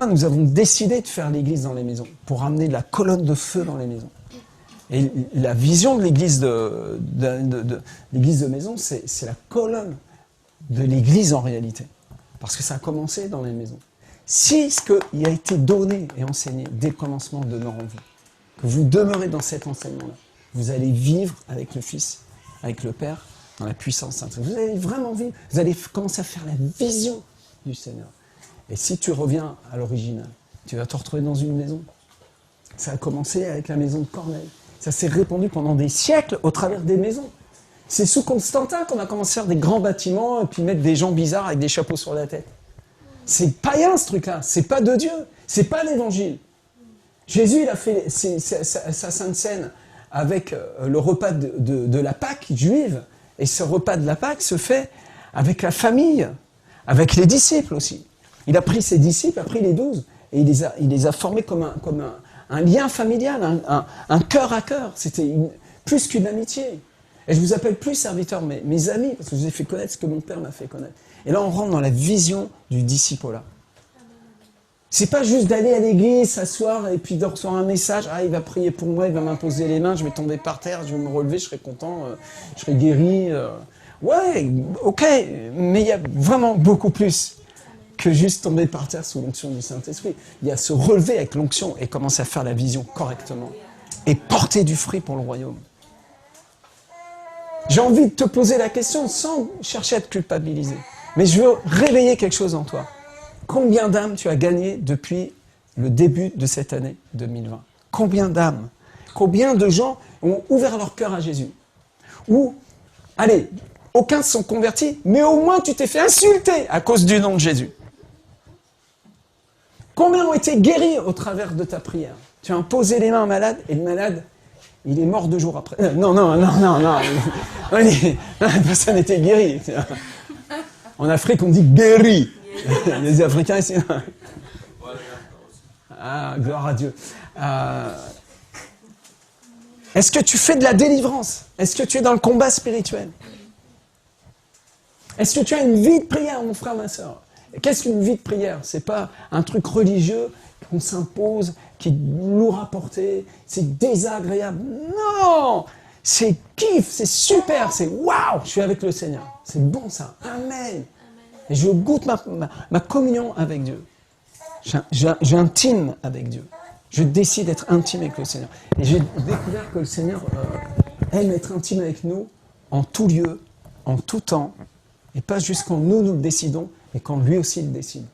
Nous avons décidé de faire l'église dans les maisons, pour amener de la colonne de feu dans les maisons. Et la vision de l'église l'église de maison, c'est la colonne de l'église en réalité. Parce que ça a commencé dans les maisons. Si ce qui a été donné et enseigné dès le commencement demeure en vous, que vous demeurez dans cet enseignement-là, vous allez vivre avec le Fils, avec le Père, dans la puissance sainte. Vous allez vraiment vivre, vous allez commencer à faire la vision du Seigneur. Et si tu reviens à l'original, tu vas te retrouver dans une maison. Ça a commencé avec la maison de Corneille. Ça s'est répandu pendant des siècles au travers des maisons. C'est sous Constantin qu'on a commencé à faire des grands bâtiments et puis mettre des gens bizarres avec des chapeaux sur la tête. C'est païen ce truc-là, c'est pas de Dieu, c'est pas l'évangile. Jésus, il a fait sa sainte scène avec le repas de la Pâque juive. Et ce repas de la Pâque se fait avec la famille, avec les disciples aussi. Il a pris ses disciples, a pris les 12, et il les a formés comme un lien familial, un cœur à cœur. C'était plus qu'une amitié. Et je vous appelle plus serviteurs, mais mes amis, parce que je vous ai fait connaître ce que mon père m'a fait connaître. Et là, on rentre dans la vision du disciple-là. C'est pas juste d'aller à l'église, s'asseoir, et puis de recevoir un message. Ah, il va prier pour moi, il va m'imposer les mains, je vais tomber par terre, je vais me relever, je serai content, je serai guéri. Ouais, ok, mais il y a vraiment beaucoup plus que juste tomber par terre sous l'onction du Saint-Esprit. Il y a se relever avec l'onction et commencer à faire la vision correctement. Et porter du fruit pour le royaume. J'ai envie de te poser la question sans chercher à te culpabiliser. Mais je veux réveiller quelque chose en toi. Combien d'âmes tu as gagné depuis le début de cette année 2020 ? Combien d'âmes ? Combien de gens ont ouvert leur cœur à Jésus ? Ou, allez, aucun ne sont convertis, mais au moins tu t'es fait insulter à cause du nom de Jésus. Combien ont été guéris au travers de ta prière ? Tu as imposé les mains à un malade, et le malade, il est mort 2 jours après. Non. La personne était guérie. En Afrique, on dit guéri. Les Africains ici. Ah, gloire à Dieu. Est-ce que tu fais de la délivrance ? Est-ce que tu es dans le combat spirituel ? Est-ce que tu as une vie de prière, mon frère, ma soeur ? Qu'est-ce qu'une vie de prière ? C'est pas un truc religieux qu'on s'impose, qui est lourd à porter, c'est désagréable. Non ! C'est kiff, c'est super, c'est waouh, je suis avec le Seigneur. C'est bon ça, amen. Et je goûte ma communion avec Dieu. J'intime avec Dieu. Je décide d'être intime avec le Seigneur. Et j'ai découvert que le Seigneur aime être intime avec nous en tout lieu, en tout temps, et pas juste quand nous le décidons, mais quand lui aussi le décide.